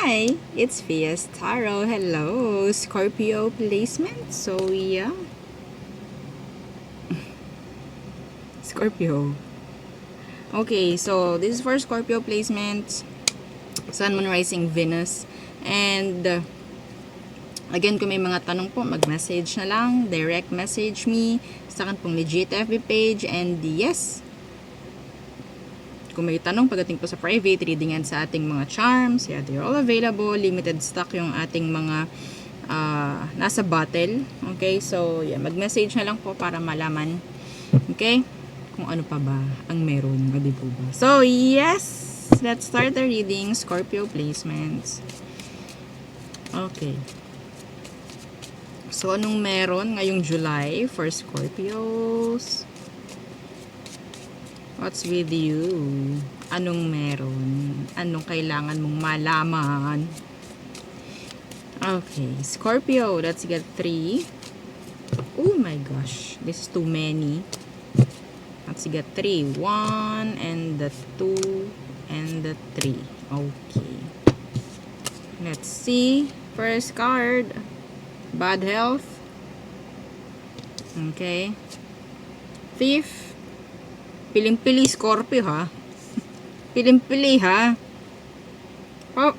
Hi! It's Fias Tarot. Hello! Scorpio placement. So, yeah. Scorpio. Okay, so this is for Scorpio placement. Sun, Moon, Rising, Venus. And, again, kung may mga tanong po, mag-message na lang. Direct message me sa akin pong legit FB page. And yes, kung may tanong pagdating po sa private reading yan sa ating mga charms, yeah, they're all available. Limited stock yung ating mga nasa bottle. Okay, so yeah, mag-message na lang po para malaman, okay, kung ano pa ba ang meron, o di po ba? So yes, let's start the reading. Scorpio placements. Okay, so anong meron ngayong July for Scorpios? What's with you? Anong meron? Anong kailangan mong malaman? Okay, Scorpio, let's get 3. Oh my gosh, this is too many. Let's get 3. 1 and the 2 and the 3. Okay. Let's see. First card. Bad health. Okay. Thief. Piling-pili, Scorpio, ha? Piling-pili, ha? Oh,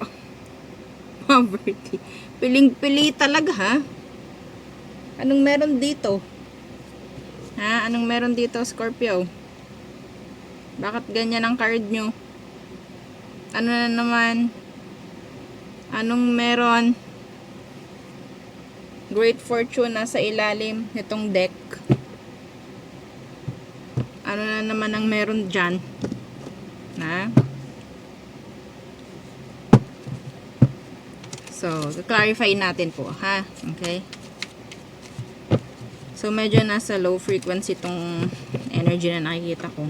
poverty. Piling-pili talaga, ha? Anong meron dito? Ha? Anong meron dito, Scorpio? Bakit ganyan ang card nyo? Ano na naman? Anong meron? Great fortune nasa ilalim nitong deck. Ano na naman ang meron dyan? Na? So, clarify natin po, ha? Okay? So, medyo nasa low frequency itong energy na nakikita ko.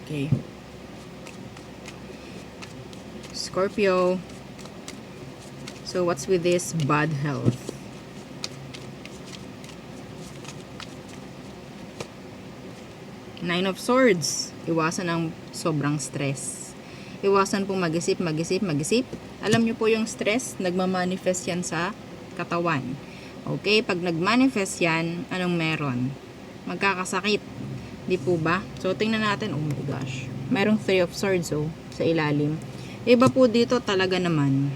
Okay. Scorpio. So, what's with this bad health? Nine of Swords. Iwasan ang sobrang stress. Iwasan pong mag-isip. Alam nyo po yung stress, nagmamanifest yan sa katawan. Okay? Pag nagmanifest yan, anong meron? Magkakasakit. Di po ba? So, tingnan natin. Oh my gosh. Merong 3 of Swords, oh, sa ilalim. Iba po dito talaga naman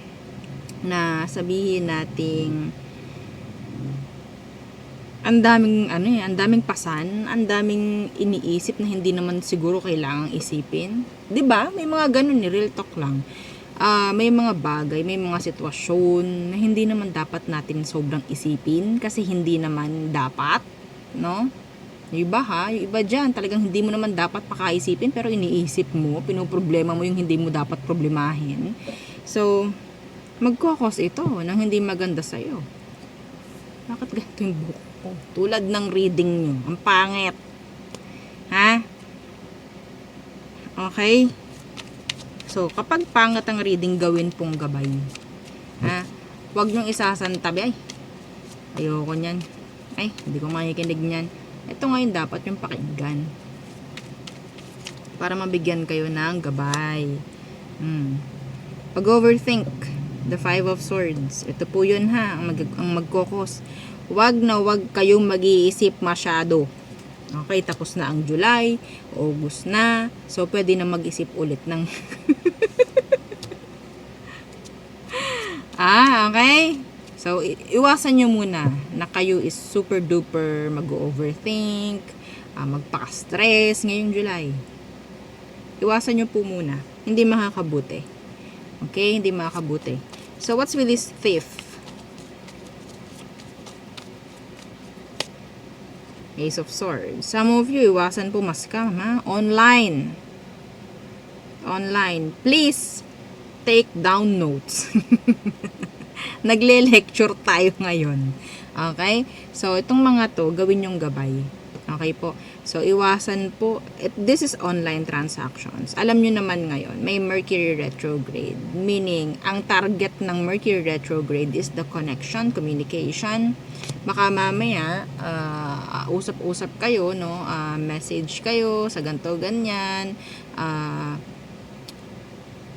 na sabihin nating ang daming pasan, ang daming iniisip na hindi naman siguro kailangang isipin. 'Di ba? May mga ganun ni real talk lang. May mga bagay, may mga sitwasyon na hindi naman dapat natin sobrang isipin kasi hindi naman dapat, no? Yung iba ha, yung iba dyan, talagang hindi mo naman dapat pakaisipin pero iniisip mo, pinoproblema mo yung hindi mo dapat problemahin. So, magkokos ito ng hindi maganda sa'yo. Bakit ganito yung buhok ko? Tulad ng reading nyo. Ang pangit. Ha? Okay? So, kapag pangit ang reading, gawin pong gabay. Ha? Huwag nyong isasantabi. Ay, ayoko nyan. Ay, hindi ko makikinig nyan. Ito ngayon dapat yung pakinggan. Para mabigyan kayo ng gabay. Pag-overthink. The 5 of Swords. Ito po yun ha, ang magkokos. Wag na wag kayong mag-iisip masyado. Okay, tapos na ang July, August na. So, pwede na mag-isip ulit ng okay? So, iwasan nyo muna na kayo is super duper mag-overthink, magpaka-stress ngayong July. Iwasan nyo po muna. Hindi makakabuti. Okay? Hindi makakabuti. So, what's with this thief? Ace of Swords. Some of you, iwasan po ma-scam, ha? Online. Please, take down notes. Nagle-lecture tayo ngayon. Okay? So, itong mga to, gawin yung gabay. Okay po? So, iwasan po. This is online transactions. Alam nyo naman ngayon, may Mercury retrograde. Meaning, ang target ng Mercury retrograde is the connection, communication, Baka mamaya, usap-usap kayo, no? Message kayo sa ganto ganyan,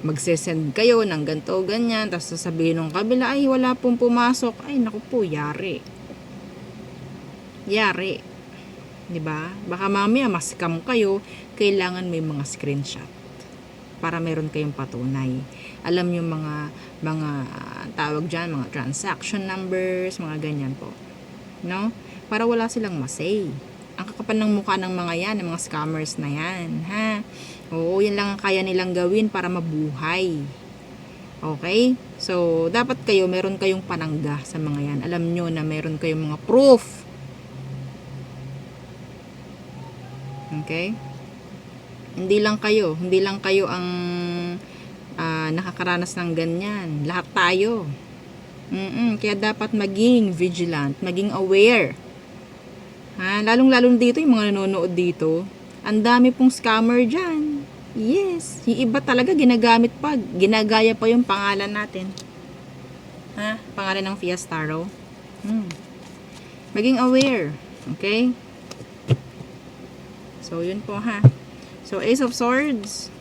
magsesend kayo ng ganto ganyan, tapos sasabihin ng kabila, ay wala pong pumasok. Ay naku po, yari. Yari. 'Di ba? Baka mamaya ma-scam kayo, kailangan may mga screenshot para meron kayong patunay. Alam niyo mga tawag diyan, mga transaction numbers, mga ganyan po. No? Para wala silang masay. Ang kakapal ng mukha ng mga yan, ng mga scammers na yan, ha? Oo, yan lang ang kaya nilang gawin para mabuhay. Okay? So, dapat kayo, meron kayong panangga sa mga yan. Alam nyo na meron kayong mga proof. Okay? Hindi lang kayo ang nakakaranas ng ganyan. Lahat tayo. Kaya dapat maging vigilant, maging aware. Ha? Lalong-lalong dito, yung mga nanonood dito, ang dami pong scammer dyan. Yes, yung iba talaga ginagaya pa yung pangalan natin. Ha? Pangalan ng Fiestaro. Maging aware. Okay? So, yun po ha. So, Ace of Swords.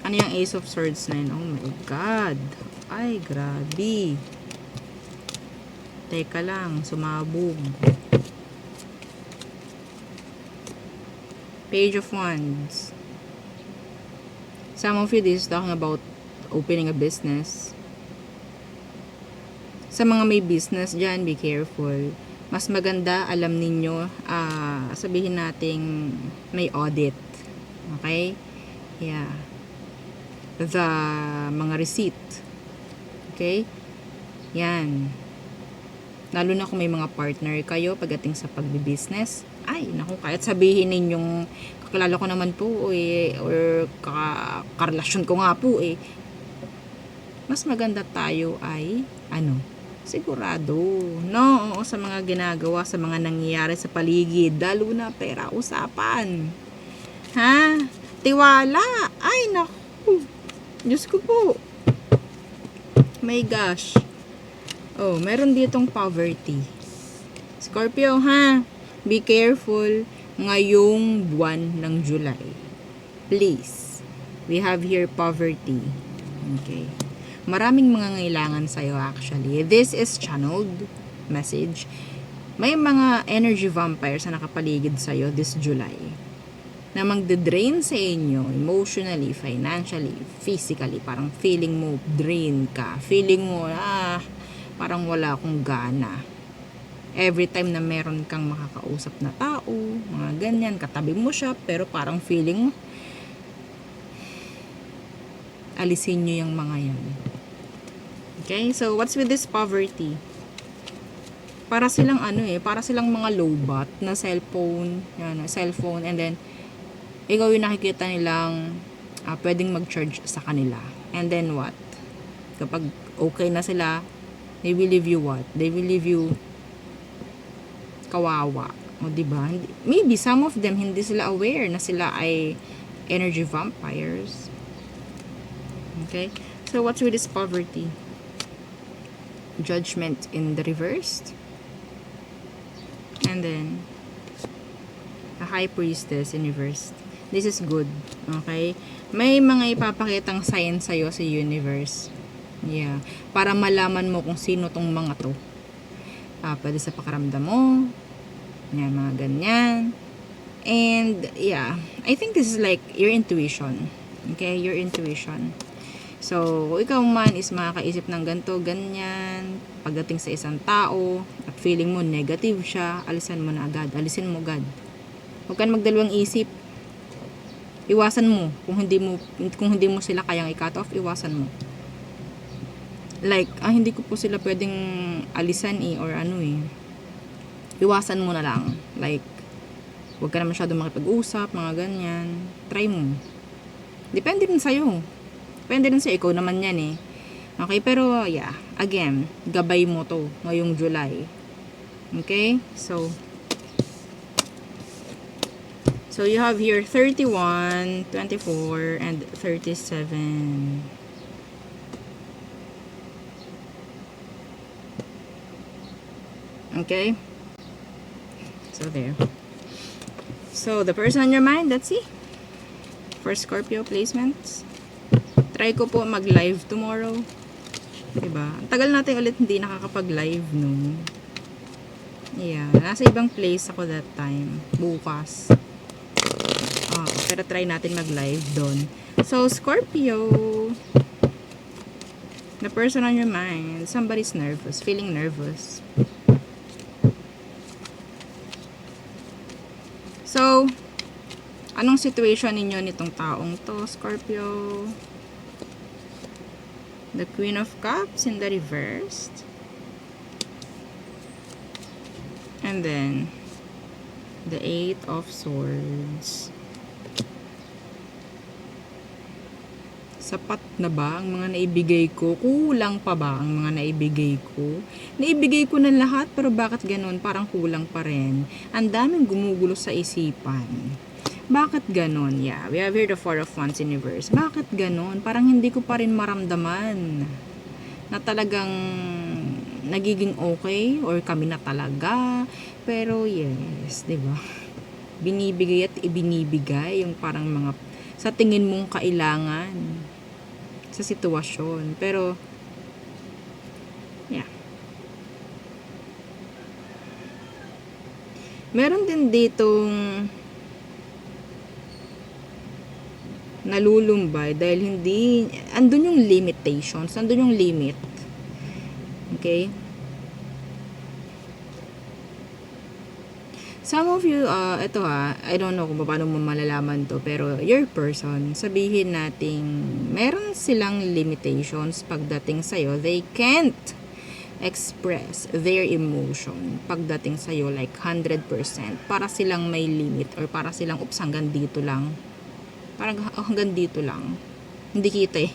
Ano yung Ace of Swords na yun? Oh my God. Ay, grabe. Teka lang, sumabog. Page of Wands. Some of you, this is talking about opening a business. Sa mga may business dyan, be careful. Mas maganda, alam ninyo, sabihin nating may audit. Okay? Yeah. The mga receipt. Okay? Yan. Lalo na kung may mga partner kayo pagdating sa pagbibusiness. Ay, naku, kahit sabihin ninyong kakilala ko naman po or karelasyon ko nga po mas maganda tayo ay sigurado, no? Oo, sa mga ginagawa, sa mga nangyayari sa paligid, lalo na pera usapan. Ha? Tiwala. Ay, naku. Diyos ko po. My gosh. Oh, meron ditong poverty. Scorpio, ha? Be careful ngayong buwan ng July. Please. We have here poverty. Okay. Maraming mga ngailangan sa'yo actually. This is channeled message. May mga energy vampires na nakapaligid sa'yo this July na magde-drain sa inyo emotionally, financially, physically. Parang feeling mo drain ka. Feeling mo, parang wala akong gana. Every time na meron kang makakausap na tao, mga ganyan, katabi mo siya, pero parang feeling mo, alisin nyo yung mga yan. Okay? So, what's with this poverty? Para silang para silang mga lowbat na cellphone, and then, ikaw yung nakikita nilang pwedeng mag-charge sa kanila. And then what? Kapag okay na sila, they will leave you what? They will leave you kawawa. O, diba? Maybe some of them, hindi sila aware na sila ay energy vampires. Okay? So, what's with this poverty? Judgment in the reversed. And then, a high priestess in reversed. This is good. Okay? May mga ipapakitang sign sa'yo sa universe. Yeah. Para malaman mo kung sino tong mga to. Pwede sa pakiramdam mo. Yan, mga ganyan. And, yeah. I think this is like your intuition. Okay? Your intuition. So, kung ikaw man is makakaisip ng ganito, ganyan, pagdating sa isang tao, at feeling mo negative siya, alisan mo na agad. Alisin mo agad. Huwag kang magdalawang isip. Iwasan mo. Kung hindi mo sila kayang i-cut off, iwasan mo. Like, hindi ko po sila pwedeng alisan or iwasan mo na lang. Like, huwag ka na masyadong makipag-usap, mga ganyan. Try mo. Depende rin sa'yo. Depende rin sa'yo. Ikaw naman yan Okay, pero yeah. Again, gabay mo to ngayong July. Okay? So you have here 31, 24, and 37. Okay? So, there. So, the person on your mind, let's see. For Scorpio placements. Try ko po mag-live tomorrow. Diba? Ang tagal natin ulit hindi nakakapag-live, no? Yeah. Nasa ibang place ako that time. Bukas. Pero try natin mag-live doon. So, Scorpio. The person on your mind. Somebody's nervous. Feeling nervous. So, anong situation ninyo nitong taong to, Scorpio? The Queen of Cups in the reversed. And then, the Eight of Swords. Sapat na ba ang mga naibigay ko? Kulang pa ba ang mga naibigay ko? Naibigay ko na lahat, pero bakit ganun? Parang kulang pa rin. Ang daming gumugulo sa isipan. Bakit ganun? Yeah, we have here the Four of Wands in reverse. Bakit ganun? Parang hindi ko pa rin maramdaman na talagang nagiging okay or kami na talaga. Pero yes, 'di ba? Binibigay at ibinibigay yung parang mga sa tingin mong kailangan sa sitwasyon. Pero yeah. Meron din ditong nalulumbay dahil hindi andun yung limitations, andun yung limit. Okay? Some of you, ito I don't know kung paano mo malalaman to, pero your person, sabihin nating meron silang limitations pagdating sa'yo. They can't express their emotion pagdating sa'yo like 100%. Para silang may limit or para silang ups hanggang dito lang. Parang hanggang dito lang. Hindi kita eh.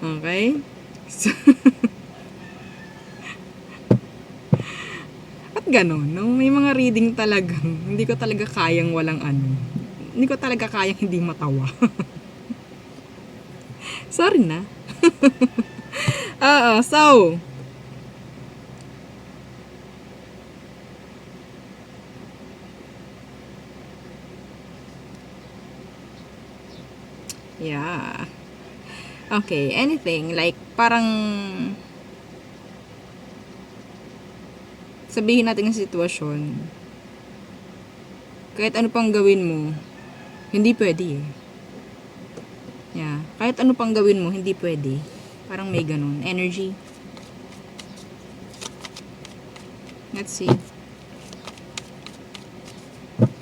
Okay? So, at ganon, no? May mga reading talagang hindi ko talaga kayang walang ano. Hindi ko talaga kayang hindi matawa. Sorry na. So, yeah. Okay, anything like parang sabihin natin ang sitwasyon. Kahit ano pang gawin mo, hindi pwede eh. Yeah, kahit ano pang gawin mo, hindi pwede. Parang may ganun energy. Let's see.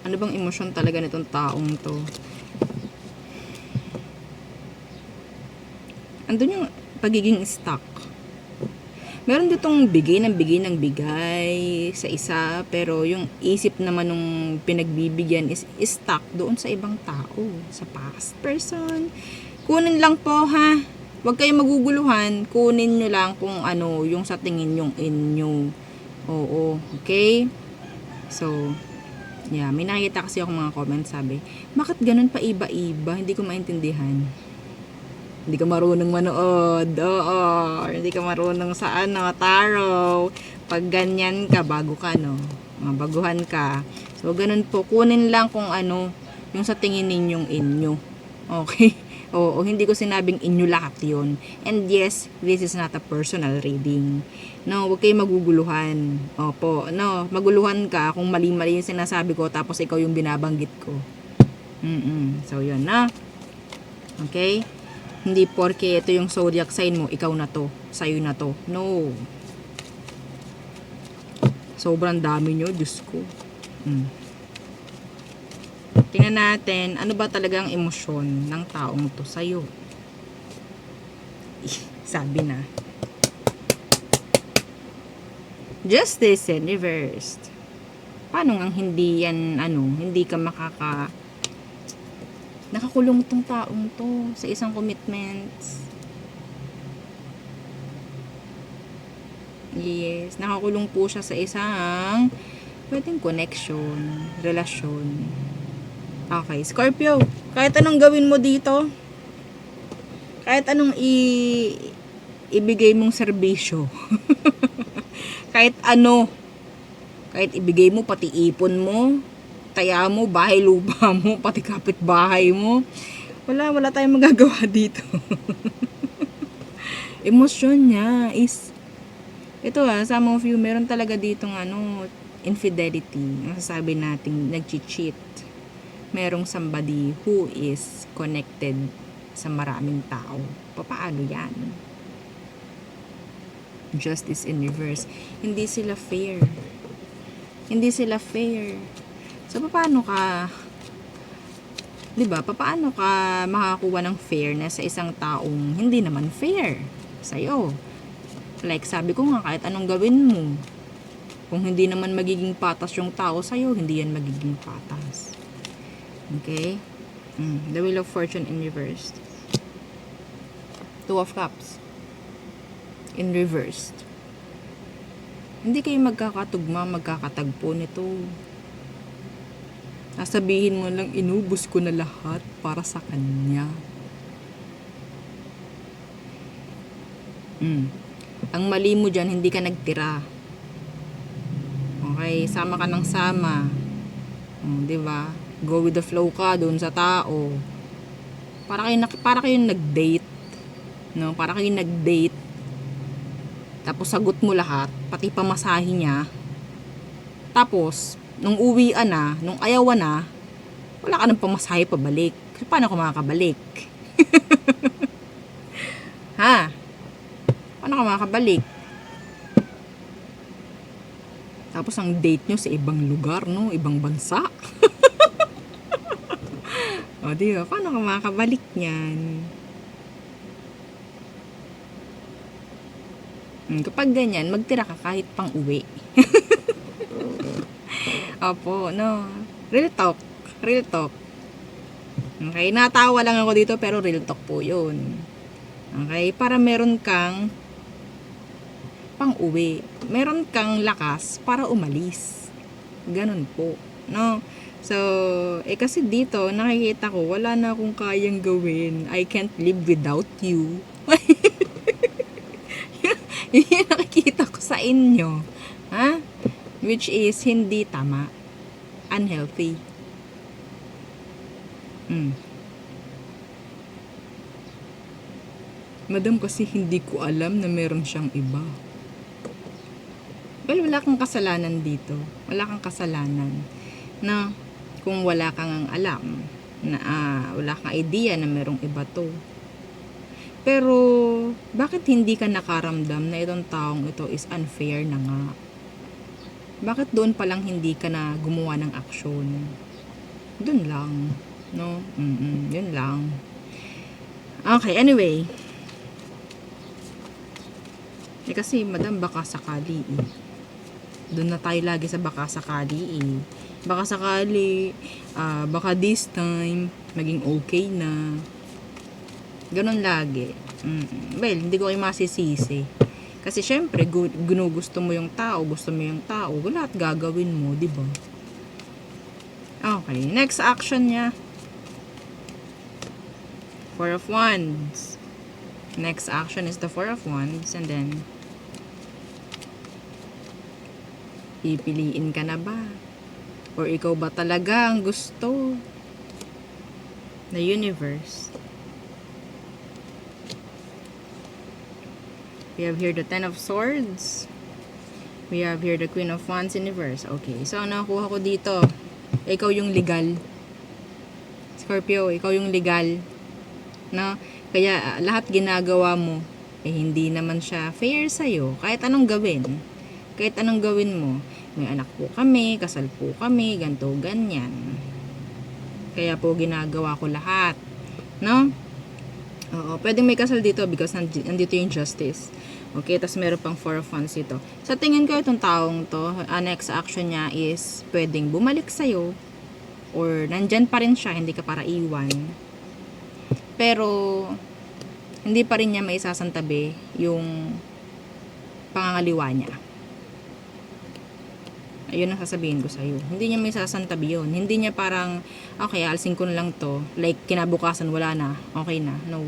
Ano bang emosyon talaga nitong taong to? Andun yung pagiging stuck. Meron ditong bigay ng bigay sa isa, pero yung isip naman nung pinagbibigyan is stuck doon sa ibang tao, sa past person. Kunin lang po ha. Huwag kayong maguguluhan. Kunin nyo lang kung ano yung sa tingin yung inyo. Oo, okay? So, yeah, may nakita kasi ako mga comments sabi, bakit ganun pa iba-iba? Hindi ko maintindihan. Hindi ka marunong manood. Oo. Or hindi ka marunong sa tarot. Pag ganyan ka, bago ka, no? Baguhan ka. So, ganun po. Kunin lang kung ano, yung sa tingin ninyong inyo. Okay? Oo, hindi ko sinabing inyo lahat yun. And yes, this is not a personal reading. No, huwag kayong maguguluhan. Opo, no, maguluhan ka kung mali-mali yung sinasabi ko, tapos ikaw yung binabanggit ko. So, yun na. Okay? Hindi porke ito yung zodiac sign mo, ikaw na to, sa'yo na to. No. Sobrang dami nyo, Diyos ko. Tingnan natin, ano ba talagang emosyon ng taong to sa'yo? Sabi na. Justice in reversed. Paano nga hindi yan, hindi ka nakakulong tong taong to sa isang commitments. Yes, nakakulong po siya sa isang pwedeng connection, relasyon. Okay, Scorpio, kahit anong gawin mo dito, kahit anong ibigay mong serbisyo. Kahit ano, kahit ibigay mo pati ipon mo, taya mo, bahay lupa mo, pati kapitbahay mo, wala tayong magagawa dito. Emosyon niya is, ito some of you, meron talaga ditong infidelity. Masasabi natin, nag-cheat. Merong somebody who is connected sa maraming tao. Paano yan? Justice in reverse. Hindi sila fair. Hindi sila fair. So, paano ka, di ba, paano ka makakuha ng fairness sa isang taong hindi naman fair sa'yo? Like, sabi ko nga, kahit anong gawin mo, kung hindi naman magiging patas yung tao sa'yo, hindi yan magiging patas. Okay? The Wheel of Fortune in reversed. Two of Cups in reversed. Hindi kayo magkakatugma, magkakatagpo nito. Nasabihin mo lang, inubos ko na lahat para sa kanya. Ang mali mo dyan, hindi ka nagtira. Okay, sama ka ng sama. Diba? Go with the flow ka doon sa tao. Para kayong nag-date. No? Para kayong nag-date. Tapos sagot mo lahat, pati pamasahe niya. Tapos, nung uwian na, nung ayawan na, wala ka ng pamasahe pabalik. Paano ka makakabalik? Ha? Paano ka makakabalik? Tapos ang date nyo sa ibang lugar, no? Ibang bansa. O, diba? Paano ka makakabalik niyan? Kapag ganyan, magtira ka kahit pang uwi. Opo, no. Real talk. Real talk. Okay, natawa lang ako dito pero real talk po yun. Okay, para meron kang pang uwi. Meron kang lakas para umalis. Ganun po, no? So, kasi dito, nakikita ko, wala na akong kayang gawin. I can't live without you. Yun yung nakikita ko sa inyo. Ha? Which is, hindi tama. Unhealthy. Madam, kasi hindi ko alam na meron siyang iba. Well, wala kang kasalanan dito. Wala kang kasalanan. Na, kung wala kang alam, na wala kang idea na merong iba to. Pero, bakit hindi ka nakaramdam na itong taong ito is unfair na nga? Bakit doon pa lang hindi ka na gumawa ng aksyon? Doon lang. No? Yun lang. Okay, anyway. Kasi, madam, baka sakali eh. Doon na tayo lagi sa baka sakali eh. Baka sakali, baka this time, maging okay na. Ganon lagi. Well, hindi ko kayo masisisi. Kasi syempre, gusto mo yung tao, lahat gagawin mo, di ba? Okay, next action niya. Four of Wands. Next action is the Four of Wands, and then, pipiliin ka na ba? Or ikaw ba talaga ang gusto? The universe. We have here the Ten of Swords. We have here the Queen of Wands in reverse. Okay, so ang nakuha ko dito, ikaw yung legal. Scorpio, ikaw yung legal. No? Kaya lahat ginagawa mo, hindi naman siya fair sa'yo. Kahit anong gawin. Kahit anong gawin mo. May anak po kami, kasal po kami, ganto, ganyan. Kaya po ginagawa ko lahat. No? Oo, pwedeng may kasal dito because nandito yung justice. Okay, tas meron pang Four of Wands dito. Sa tingin ko itong taong to, next action niya is pwedeng bumalik sa'yo or nandyan pa rin siya, hindi ka para iwan. Pero hindi pa rin niya maisasantabi yung pangangaliwa niya. Ayun ang sasabihin ko sa'yo. Hindi niya maisasantabi yun. Hindi niya parang, okay, alsin ko na lang to. Like, kinabukasan, wala na. Okay na. No.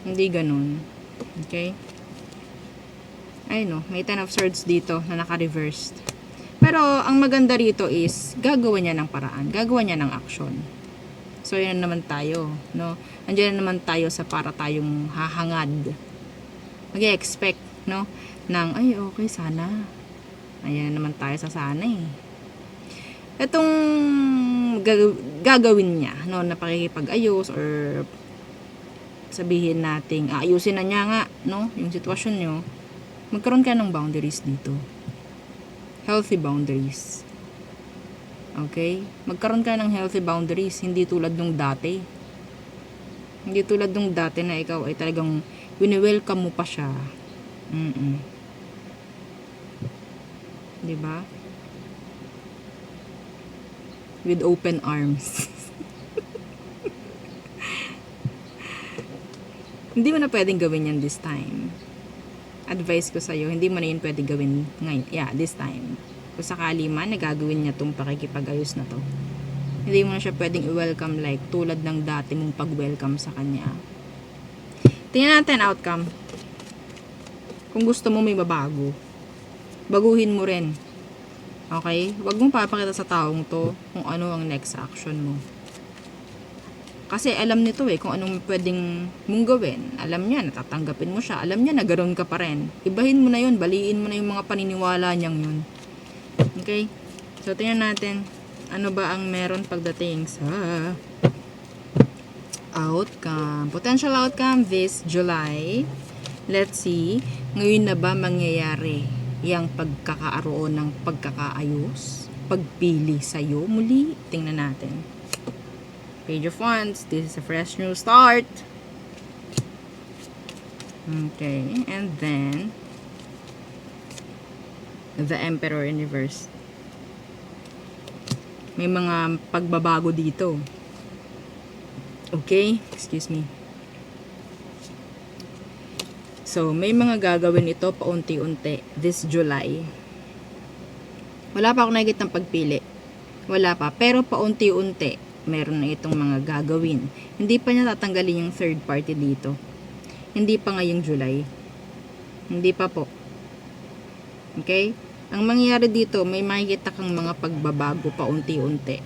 Hindi ganun. Okay? Ay no, may 10 of swords dito na naka-reversed. Pero, ang maganda rito is, gagawa niya ng paraan. Gagawa niya ng action. So, yun naman tayo, no? Andiyan naman tayo sa para tayong hahangad. Mag-expect, no? Nang, ay, okay, sana. Ayan naman tayo sa sana eh. Itong gagawin niya, no? Na pakikipag-ayos or sabihin nating, ayusin na niya nga, no? Yung sitwasyon nyo. Magkaroon ka ng boundaries dito. Healthy boundaries. Okay? Magkaroon ka ng healthy boundaries, hindi tulad nung dati. Hindi tulad nung dati na ikaw ay talagang wini-welcome mo pa siya. Diba? With open arms. Hindi mo na pwedeng gawin yan this time. Advice ko sa'yo, hindi mo na yun pwedeng gawin ngayon. Yeah, this time. Kung sakali man, nagagawin niya tong pakikipag-ayos na to. Hindi mo na siya pwedeng i-welcome like tulad ng dati mong pag-welcome sa kanya. Tingnan natin outcome. Kung gusto mo may babago, baguhin mo rin. Okay? Huwag mong papakita sa taong to kung ano ang next action mo. Kasi alam nito kung anong pwedeng mong gawin. Alam niya, natatanggapin mo siya. Alam niya na ganoon ka pa rin. Ibahin mo na yun, baliin mo na yung mga paniniwala niyang yun. Okay? So, tingnan natin, ano ba ang meron pagdating sa outcome. Potential outcome this July. Let's see, ngayon na ba mangyayari yung pagkakaaroon ng pagkakaayos? Pagpili sa'yo? Muli, tingnan natin. Page of Wands, this is a fresh new start. Okay, and then the Emperor in reverse. May mga pagbabago dito. Okay, excuse me. So, may mga gagawin ito paunti-unti this July. Wala pa ako nakikita ng pagpili. Wala pa, pero paunti-unti meron na itong mga gagawin. Hindi pa niya tatanggalin yung third party dito. Hindi pa ngayong July. Hindi pa po. Okay? Ang mangyayari dito, may makikita kang mga pagbabago paunti-unti.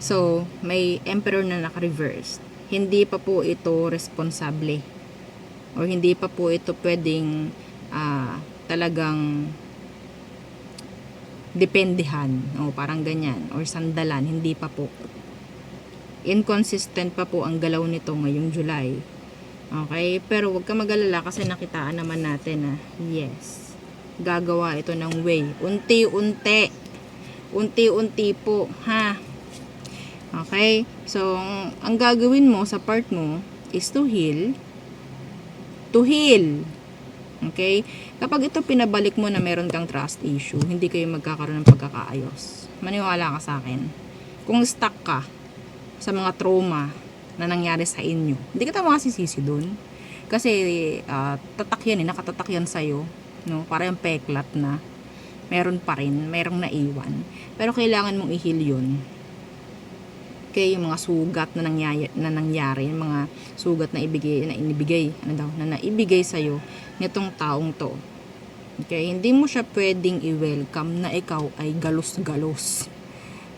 So, may Emperor na naka-reverse. Hindi pa po ito responsable. O hindi pa po ito pwedeng talagang dependihan. O parang ganyan. Or sandalan. Hindi pa po. Inconsistent pa po ang galaw nito ngayong July. Okay? Pero huwag ka mag-alala kasi nakitaan naman natin na yes. Gagawa ito ng way. Unti-unti. Unti-unti po. Ha? Okay? So, ang gagawin mo sa part mo is to heal. To heal. Okay? Kapag ito pinabalik mo na meron kang trust issue, hindi kayo magkakaroon ng pagkakaayos. Maniwala ka sa akin. Kung stuck ka sa mga trauma na nangyari sa inyo, hindi ka tayo makasisisi dun. Kasi, tatak yan nakatatak yan sa'yo. No? Para yung peklat na meron pa rin, merong naiwan. Pero kailangan mong i-heal yun. Okay, yung mga sugat na nangyari, yung mga sugat na naibigay sa'yo nitong taong to. Okay, hindi mo siya pwedeng i-welcome na ikaw ay galos-galos.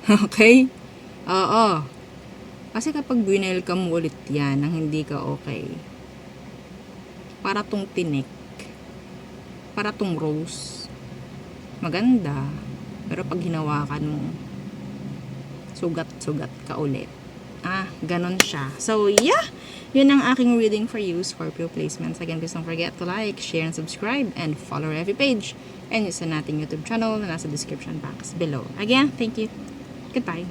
Okay? Oo. Kasi kapag winelcome mo ulit yan, nang hindi ka okay, para tong tinik, para tong rose, maganda, pero pag hinawakan mo, sugat-sugat ka ulit. Ganon siya. So, yeah! Yun ang aking reading for you, Scorpio placements. Again, please don't forget to like, share, and subscribe, and follow every page. And yung sa nating YouTube channel na nasa description box below. Again, thank you. Goodbye.